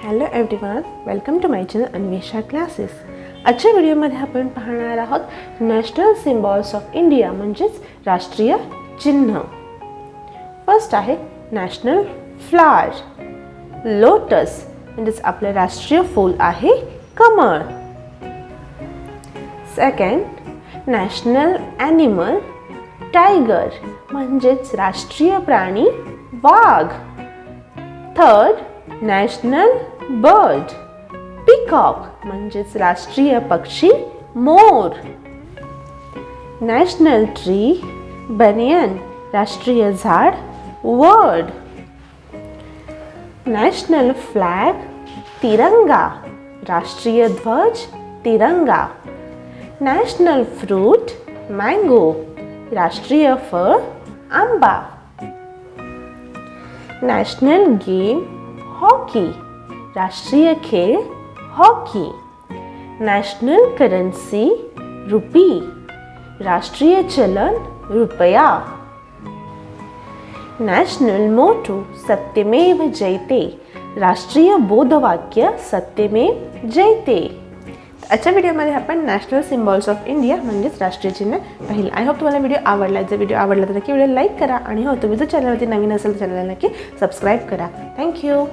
Hello everyone, welcome to my channel Anvesha classes. आजच्या व्हिडिओमध्ये आपण पाहणार आहोत नॅशनल सिम्बॉल्स ऑफ इंडिया म्हणजेच राष्ट्रीय चिन्ह. फर्स्ट आहे नॅशनल फ्लावर, लोटस म्हणजेच आपले राष्ट्रीय फूल आहे कमळ. सेकंड नॅशनल ॲनिमल, टायगर म्हणजेच राष्ट्रीय प्राणी वाघ. थर्ड नॅशनल बर्ड, पीकॉक म्हणजेच राष्ट्रीय पक्षी मोर. नॅशनल ट्री, बनियन राष्ट्रीय झाड वड. नॅशनल फ्लॅग, तिरंगा राष्ट्रीय ध्वज तिरंगा. नॅशनल फ्रूट, मँगो राष्ट्रीय फळ आंबा. नॅशनल गेम, हॉकी राष्ट्रीय खेळ हॉकी. नॅशनल करन्सी, रुपी राष्ट्रीय चलन रुपया. नॅशनल मोटो, सत्यमेव जयते राष्ट्रीय बोधवाक्य सत्यमेव जयते. आजच्या व्हिडिओमध्ये आपण नॅशनल सिम्बॉल्स ऑफ इंडिया म्हणजेच राष्ट्रीय चिन्ह पाहिलं. आय होप तुम्हाला व्हिडिओ आवडला. जर व्हिडिओ आवडला तर नक्की व्हिडिओ लाईक करा आणि हो तुम्ही जर चॅनलवरती नवीन असेल तर चॅनलला नक्की सबस्क्राईब करा. थँक्यू.